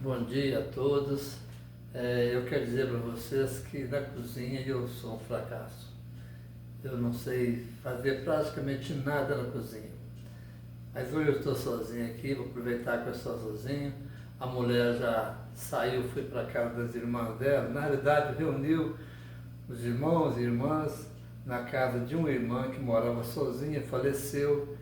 Bom dia a todos. Eu quero dizer para vocês que na cozinha eu sou um fracasso. Eu não sei fazer praticamente nada na cozinha. Mas hoje eu estou sozinho aqui, vou aproveitar que eu estou sozinho. A mulher já saiu, foi para casa das irmãs dela. Na realidade, reuniu os irmãos e irmãs na casa de uma irmã que morava sozinha, faleceu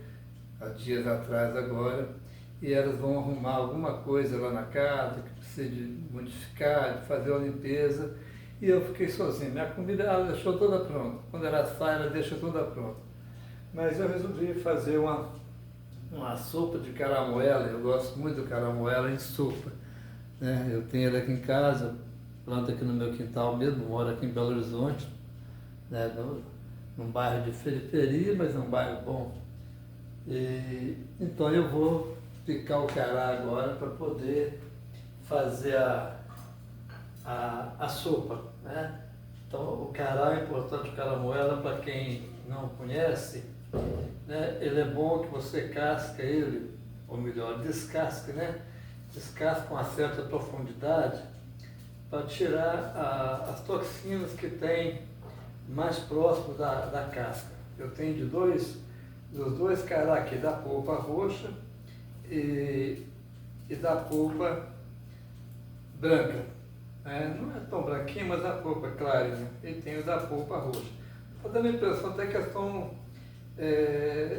há dias atrás agora. E elas vão arrumar alguma coisa lá na casa que precisa de modificar, de fazer uma limpeza. E eu fiquei sozinho. Minha comida ela deixou toda pronta. Quando ela sai, ela deixa toda pronta. Mas eu resolvi fazer uma sopa de caramoela. Eu gosto muito do caramoela em sopa, né? Eu tenho ele aqui em casa, planto aqui no meu quintal mesmo, moro aqui em Belo Horizonte, né? Num bairro de periferia, mas é um bairro bom. Então eu vou picar o cará agora para poder fazer a sopa, né? Então o cará é importante, o caramoela, para quem não conhece, né? Ele é bom que você casca ele, ou melhor, descasque, né? Descasca com uma certa profundidade para tirar as toxinas que tem mais próximo da casca. Eu tenho dos dois cará aqui, da polpa roxa e da polpa branca. Não é tão branquinha, mas a polpa clarinha. E tem o da polpa roxa. Está dando a impressão até que elas estão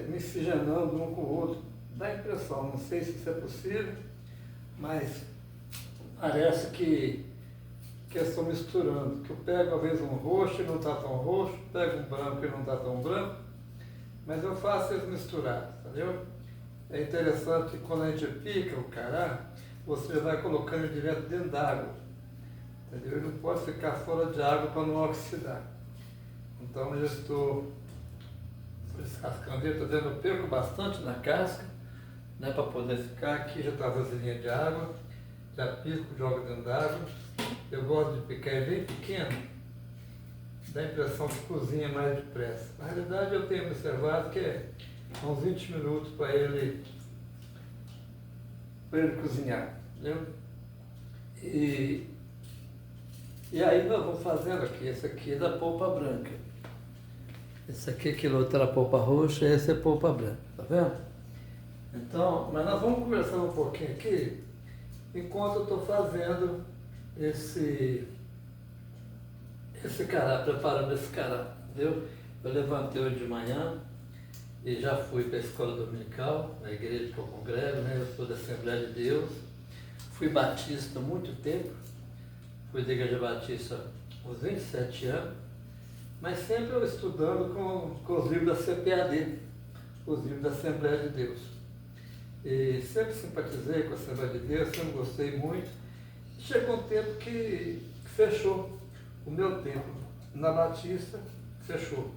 miscigenando um com o outro. Dá a impressão, não sei se isso é possível, mas parece que elas estão misturando. Que eu pego às vezes um roxo e não está tão roxo, pego um branco e não está tão branco, mas eu faço eles misturados, entendeu? É interessante que quando a gente pica o cará, você vai colocando ele direto dentro d'água, entendeu? Ele não pode ficar fora de água para não oxidar. Então eu estou descascando ele, eu perco bastante na casca, né, para poder ficar. Aqui já está vasilhinha de água, já pico, jogo dentro d'água. Eu gosto de picar ele bem pequeno, dá a impressão que cozinha mais depressa. Na realidade eu tenho observado que é uns 20 minutos para ele cozinhar, entendeu? E aí nós vamos fazendo aqui, esse aqui é da polpa branca. Esse aqui, aquele outro era polpa roxa, esse é polpa branca, tá vendo? Então, mas nós vamos conversando um pouquinho aqui, enquanto eu estou fazendo esse cará, preparando esse cará, entendeu? Eu levantei hoje de manhã e já fui para a escola dominical, na igreja que eu congrego, né? Eu sou da Assembleia de Deus, fui batista há muito tempo, fui da Igreja Batista há uns 27 anos, mas sempre eu estudando com os livros da CPAD, os livros da Assembleia de Deus. E sempre simpatizei com a Assembleia de Deus, sempre gostei muito. Chegou um tempo que fechou o meu tempo na Batista, fechou.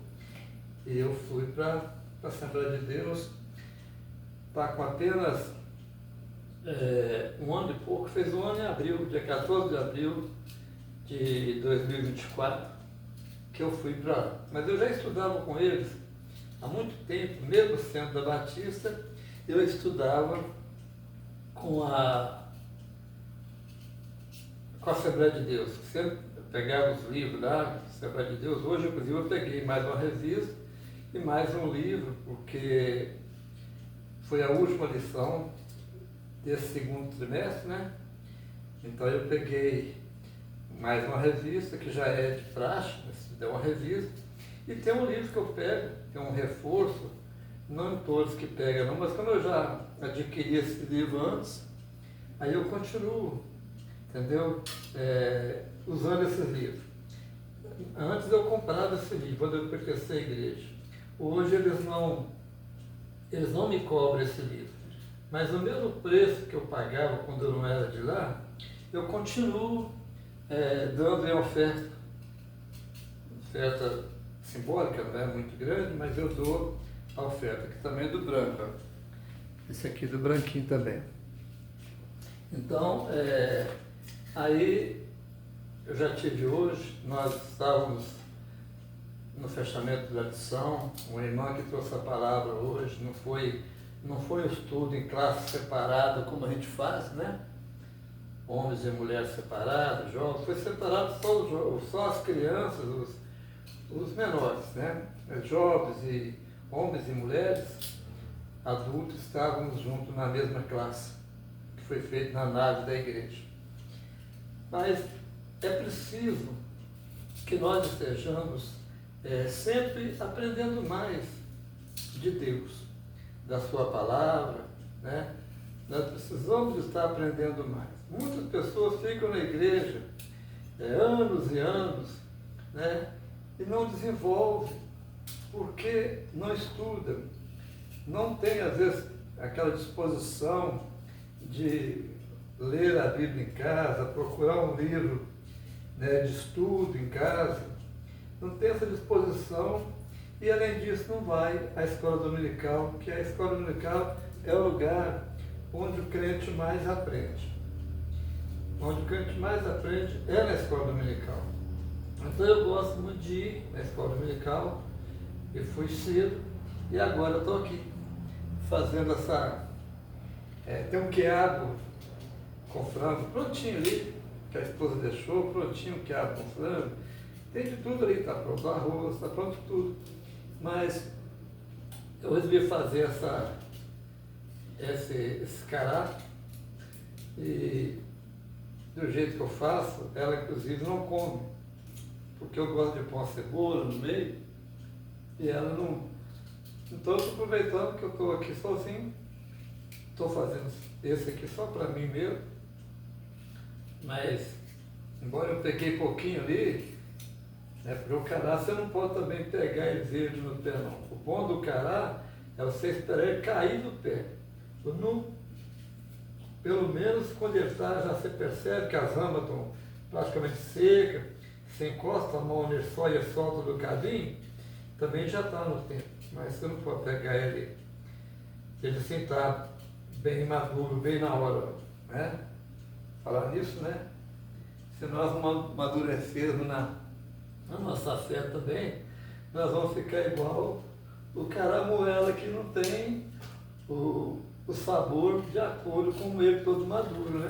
E eu fui para a Assembleia de Deus, está com apenas um ano e pouco, fez um ano em abril, dia 14 de abril de 2024, que eu fui para lá. Mas eu já estudava com eles há muito tempo, mesmo sendo da Batista, eu estudava com a Assembleia de Deus. Sempre pegava os livros lá, da Assembleia de Deus. Hoje, inclusive, eu peguei mais uma revista e mais um livro, porque foi a última lição desse segundo trimestre, né? Então eu peguei mais uma revista, que já é de praxe, é uma revista, e tem um livro que eu pego, tem um reforço, não em todos que pegam não, mas como eu já adquiri esse livro antes, aí eu continuo, entendeu? Usando esses livros. Antes eu comprava esse livro, quando eu pertencia à igreja. Hoje eles não me cobram esse livro. Mas o mesmo preço que eu pagava quando eu não era de lá, eu continuo dando em oferta simbólica, não é muito grande, mas eu dou a oferta, que também é do branco. Ó. Esse aqui é do branquinho também. Então, aí eu já tive hoje, nós estávamos no fechamento da lição, uma irmã que trouxe a palavra hoje, não foi um estudo em classe separada como a gente faz, né? homens e mulheres separados, jovens, foi separado só as crianças, os menores, né? Jovens e homens e mulheres, adultos, estávamos juntos na mesma classe, que foi feito na nave da igreja. Mas é preciso que nós estejamos sempre aprendendo mais de Deus, da sua palavra, né? Nós precisamos estar aprendendo mais. Muitas pessoas ficam na igreja anos e anos, né? E não desenvolvem, porque não estudam, não tem às vezes aquela disposição de ler a Bíblia em casa, procurar um livro, né, de estudo em casa, não tem essa disposição e além disso não vai à escola dominical, que a escola dominical é o lugar onde o crente mais aprende. Onde o crente mais aprende é na escola dominical. Então eu gosto muito de ir na escola dominical, eu fui cedo e agora estou aqui fazendo essa... tem um quiabo com frango prontinho ali, que a esposa deixou, prontinho, um quiabo com frango, tem de tudo ali, está pronto o arroz, está pronto tudo. Mas eu resolvi fazer esse cará e do jeito que eu faço, ela inclusive não come, porque eu gosto de pôr uma cebola no meio e ela não. Então eu estou aproveitando que eu estou aqui sozinho, estou fazendo esse aqui só para mim mesmo, mas embora eu peguei pouquinho ali, porque o cará você não pode também pegar ele verde no pé não. O bom do cará é você esperar ele cair do pé. Pelo menos quando ele está, já você percebe que as ramas estão praticamente secas, você encosta a mão nele só e solta do cadinho, também já está no tempo. Mas você não pode pegar ele assim está bem maduro, bem na hora, né? Falar nisso, né? Se nós não amadurecermos na nossa fé também, nós vamos ficar igual o caramuela que não tem o sabor de acordo com ele todo maduro, né?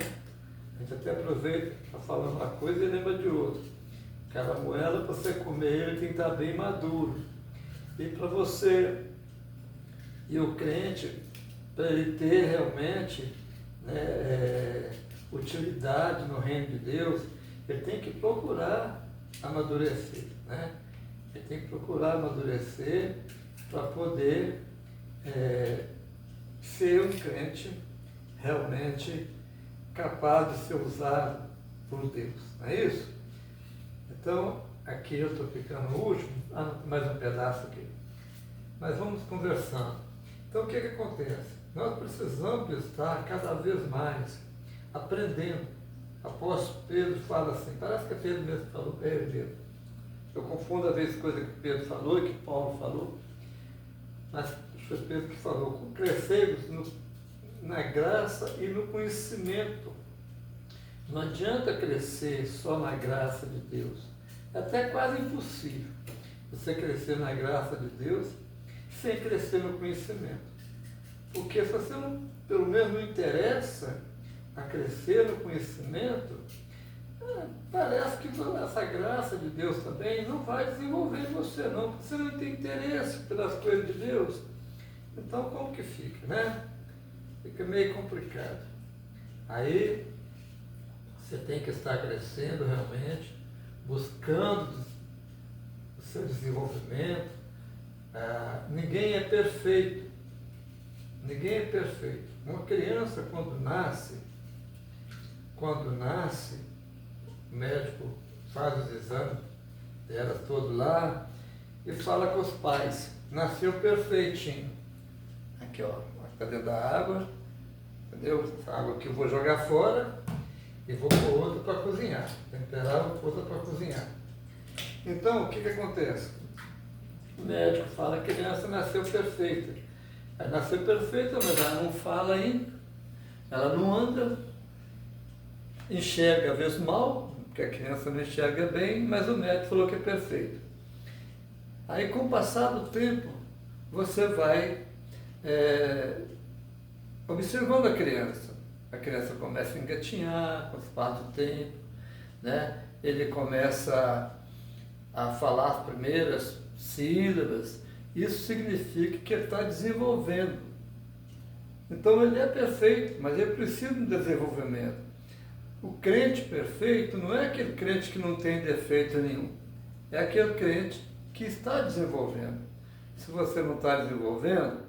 A gente até aproveita, está falando uma coisa e lembra de outra. Caramuela, para você comer ele tem que estar bem maduro. E para você, e o crente, para ele ter realmente, né, utilidade no reino de Deus, ele tem que procurar amadurecer, né? Ele tem que procurar amadurecer para poder ser um crente realmente capaz de ser usado por Deus, não é isso? Então, aqui eu estou ficando no último, mais um pedaço aqui, mas vamos conversando. Então, o que acontece? Nós precisamos estar cada vez mais aprendendo. Apóstolo Pedro fala assim, parece que é Pedro mesmo que falou, Pedro. Eu confundo às vezes coisa que Pedro falou e que Paulo falou, mas foi Pedro que falou, crescemos na graça e no conhecimento. Não adianta crescer só na graça de Deus. É até quase impossível você crescer na graça de Deus sem crescer no conhecimento. Porque se você pelo menos não interessa a crescer no conhecimento, parece que essa graça de Deus também não vai desenvolver em você não, porque você não tem interesse pelas coisas de Deus. Então como que fica, né? Fica meio complicado. Aí você tem que estar crescendo realmente, buscando o seu desenvolvimento. Ninguém é perfeito. Ninguém é perfeito. Uma criança quando nasce, o médico faz os exames dela todo lá e fala com os pais, nasceu perfeitinho. Aqui ó, está dentro da água, entendeu? Essa água aqui eu vou jogar fora e vou pôr outra para cozinhar. Temperar, vou pôr outra para cozinhar. Então, o que acontece? O médico fala que a criança nasceu perfeita. Ela nasceu perfeita, mas ela não fala ainda, ela não anda, enxerga às vezes mal, porque a criança não enxerga bem, mas o médico falou que é perfeito. Aí com o passar do tempo, você vai observando a criança. A criança começa a engatinhar com o passar do tempo, né? Ele começa a falar as primeiras sílabas. Isso significa que ele está desenvolvendo. Então ele é perfeito, mas ele precisa de um desenvolvimento. O crente perfeito não é aquele crente que não tem defeito nenhum. É aquele crente que está desenvolvendo. Se você não está desenvolvendo,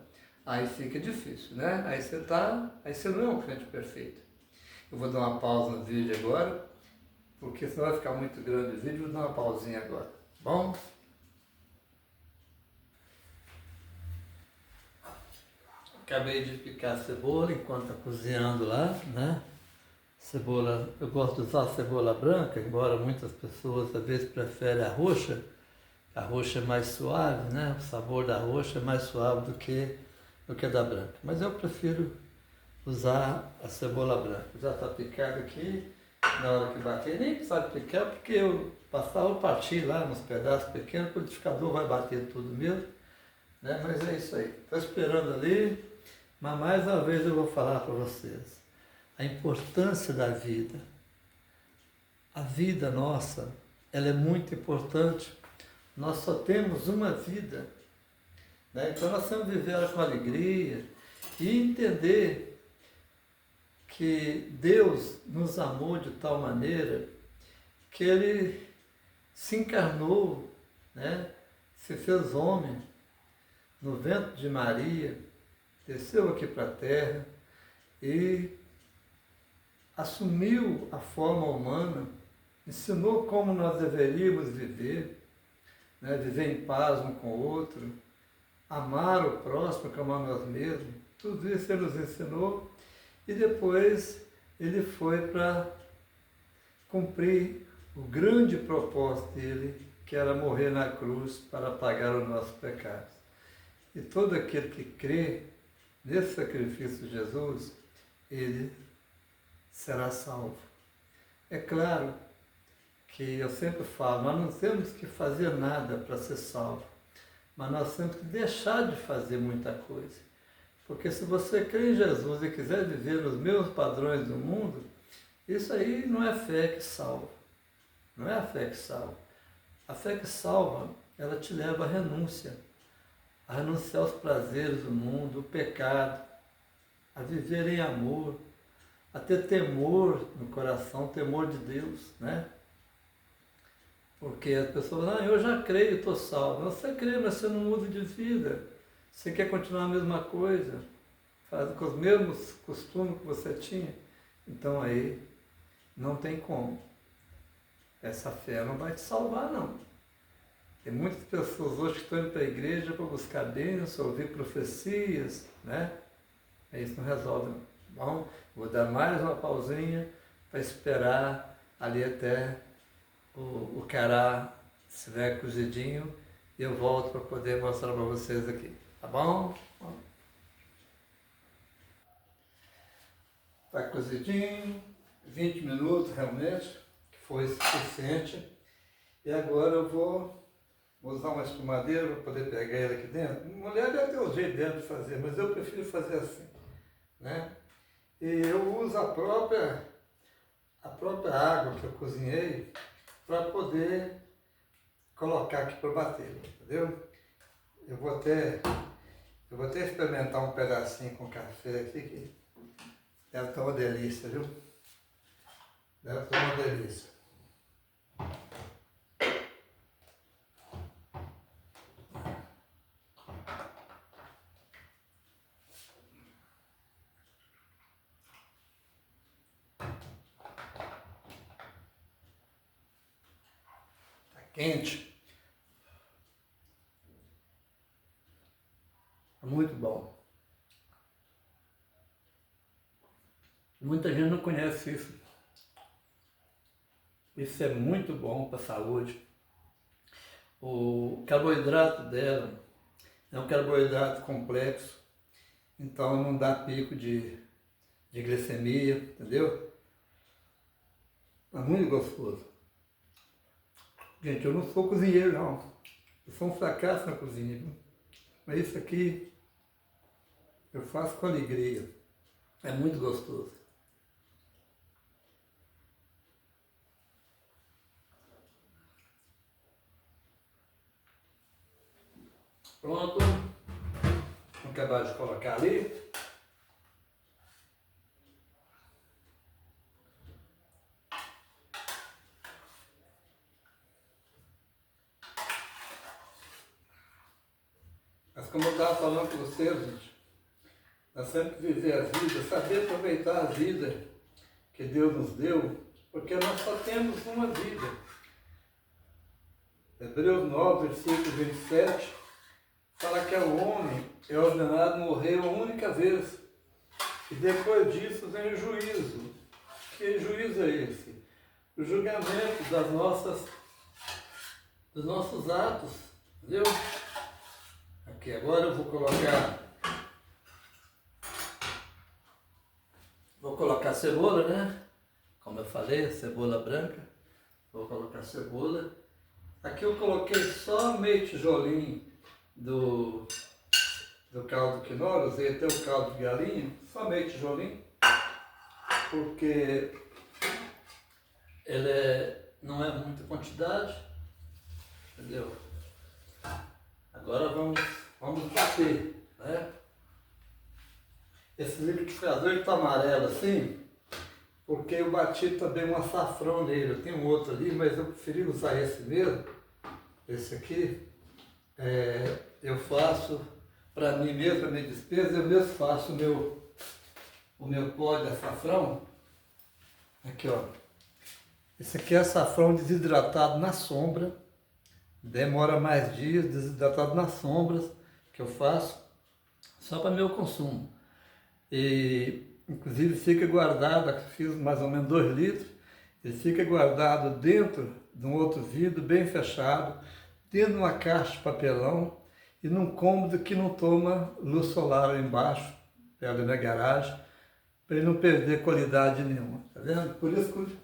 aí fica difícil, né? Aí você não é um crente perfeito. Eu vou dar uma pausa no vídeo agora, porque senão vai ficar muito grande o vídeo, vou dar uma pausinha agora. Bom? Acabei de picar a cebola enquanto está cozinhando lá, né? Cebola, eu gosto de usar cebola branca, embora muitas pessoas às vezes preferem a roxa. A roxa é mais suave, né? O sabor da roxa é mais suave do que a da branca. Mas eu prefiro usar a cebola branca. Já está picado aqui, na hora que bater, nem precisa picar, porque eu partir lá nos pedaços pequenos, o liquidificador vai bater tudo mesmo, né? Mas é isso aí. Estou esperando ali, mas mais uma vez eu vou falar para vocês a importância da vida. A vida nossa, ela é muito importante. Nós só temos uma vida, né? Então nós temos que viver ela com alegria e entender que Deus nos amou de tal maneira que Ele se encarnou, né? Se fez homem no ventre de Maria, desceu aqui para a terra e assumiu a forma humana, ensinou como nós deveríamos viver, né? Viver em paz um com o outro, amar o próximo como a nós mesmos. Tudo isso Ele nos ensinou e depois Ele foi para cumprir o grande propósito dele, que era morrer na cruz para pagar os nossos pecados. E todo aquele que crê nesse sacrifício de Jesus, ele será salvo. É claro que eu sempre falo, nós não temos que fazer nada para ser salvo, mas nós temos que deixar de fazer muita coisa. Porque se você crê em Jesus e quiser viver nos mesmos padrões do mundo, isso aí não é fé que salva. Não é a fé que salva. A fé que salva, ela te leva à renúncia. A renunciar aos prazeres do mundo, o pecado, a viver em amor, a ter temor no coração, temor de Deus, né? Porque as pessoas falam, eu já creio, estou salvo. Você crê, mas você não muda de vida. Você quer continuar a mesma coisa, faz com os mesmos costumes que você tinha. Então aí não tem como. Essa fé não vai te salvar, não. Tem muitas pessoas hoje que estão indo para a igreja para buscar bênção, ouvir profecias, né? Isso não resolve, não. Bom, vou dar mais uma pausinha para esperar ali até o cará estiver cozidinho e eu volto para poder mostrar para vocês aqui. Tá bom? Está cozidinho, 20 minutos realmente, que foi suficiente. E agora eu vou usar uma espumadeira para poder pegar ele aqui dentro. Mulher deve ter um jeito dela de fazer, mas eu prefiro fazer assim, né? E eu uso a própria água que eu cozinhei para poder colocar aqui para bater, entendeu? Eu vou até experimentar um pedacinho com café aqui, que deve estar uma delícia, viu? Deve estar uma delícia. Está quente. Muito bom. Muita gente não conhece isso. Isso é muito bom para a saúde. O carboidrato dela é um carboidrato complexo, então não dá pico de glicemia, entendeu? É muito gostoso. Gente, eu não sou cozinheiro, não. Eu sou um fracasso na cozinha, viu? Mas isso aqui eu faço com alegria. É muito gostoso. Pronto. Vou acabar de colocar ali. Mas como eu estava falando com vocês, gente, nós temos que viver a vida, saber aproveitar a vida que Deus nos deu, porque nós só temos uma vida. Hebreus 9, versículo 27, fala que o homem é ordenado morrer uma única vez, e depois disso vem o juízo. Que juízo é esse? O julgamento dos nossos atos, entendeu? Aqui, agora eu vou colocar cebola, né? Como eu falei, cebola branca. Vou colocar cebola. Aqui eu coloquei só meio tijolinho do caldo quinoa, usei até o caldo de galinha, só meio tijolinho, porque ele não é muita quantidade, entendeu? Agora vamos bater, né? Esse liquidificador está amarelo assim, porque eu bati também um açafrão nele. Eu tenho um outro ali, mas eu preferi usar esse mesmo. Esse aqui, eu faço para mim mesmo, para minha despesa, eu mesmo faço o meu pó de açafrão. Aqui, ó. Esse aqui é açafrão desidratado na sombra. Demora mais dias, desidratado nas sombras, que eu faço só para meu consumo. E inclusive fica guardado, fiz mais ou menos 2 litros, ele fica guardado dentro de um outro vidro bem fechado, dentro de uma caixa de papelão e num cômodo que não toma luz solar lá embaixo, perto da minha garagem, para ele não perder qualidade nenhuma, tá vendo? Por isso que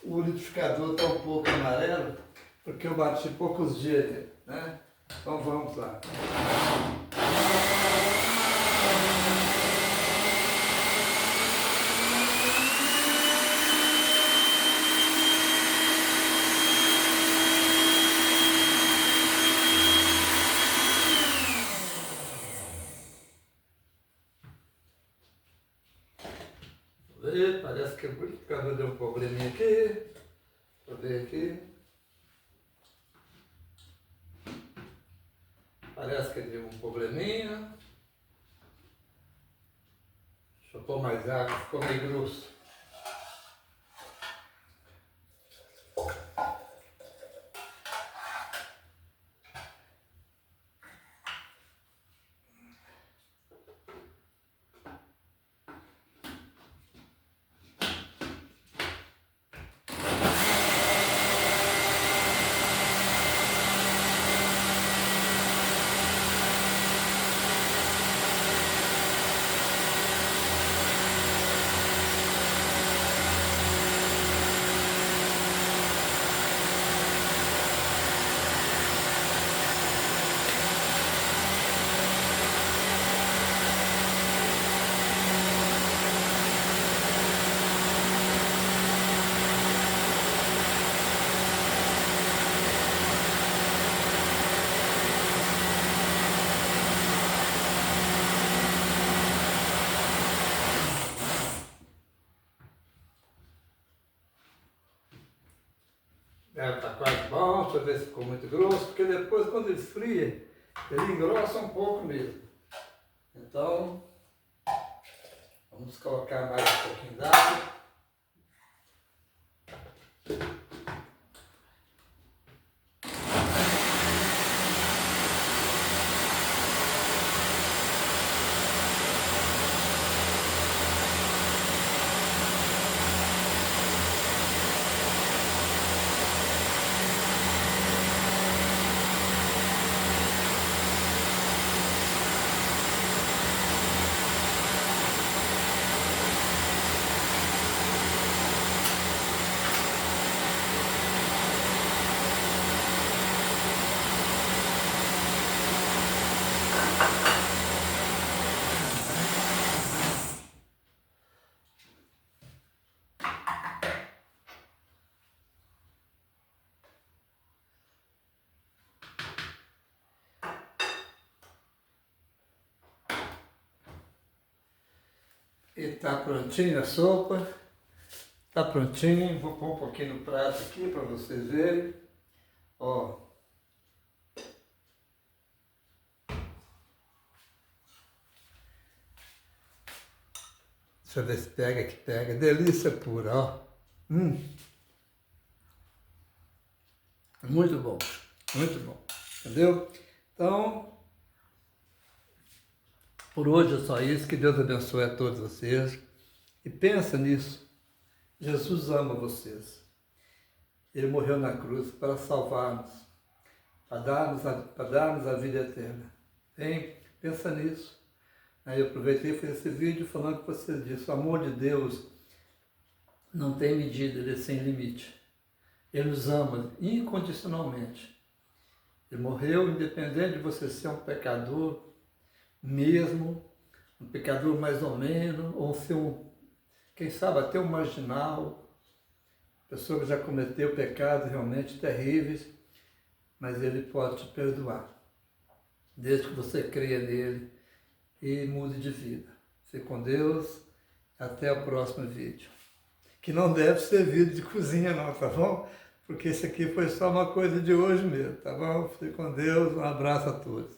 o liquidificador está um pouco amarelo, porque eu bati poucos dias nele, né? Então vamos lá. Parece que o liquidificador deu um probleminha aqui. Deixa eu ver aqui. Parece que deu um probleminha. Deixa eu pôr mais água, ficou meio grosso. Tá quase bom, deixa eu ver se ficou muito grosso, porque depois quando ele esfria, ele engrossa um pouco mesmo. Então, vamos colocar mais um pouquinho d'água. E tá prontinho a sopa. Tá prontinho. Vou pôr um pouquinho no prato aqui para vocês verem. Ó. Deixa eu ver se pega aqui, pega. Delícia pura, ó. Muito bom, muito bom. Entendeu? Então, por hoje é só isso. Que Deus abençoe a todos vocês. E pensa nisso. Jesus ama vocês. Ele morreu na cruz para salvar-nos, para darmos a vida eterna. Hein? Pensa nisso. Aí eu aproveitei e fiz esse vídeo falando com vocês disso. O amor de Deus não tem medida, ele é sem limite. Ele nos ama incondicionalmente. Ele morreu independente de você ser um pecador mesmo, um pecador mais ou menos, ou ser quem sabe até um marginal, pessoa que já cometeu pecados realmente terríveis, mas ele pode te perdoar, desde que você creia nele e mude de vida. Fique com Deus, até o próximo vídeo. Que não deve ser vídeo de cozinha não, tá bom? Porque esse aqui foi só uma coisa de hoje mesmo, tá bom? Fique com Deus, um abraço a todos.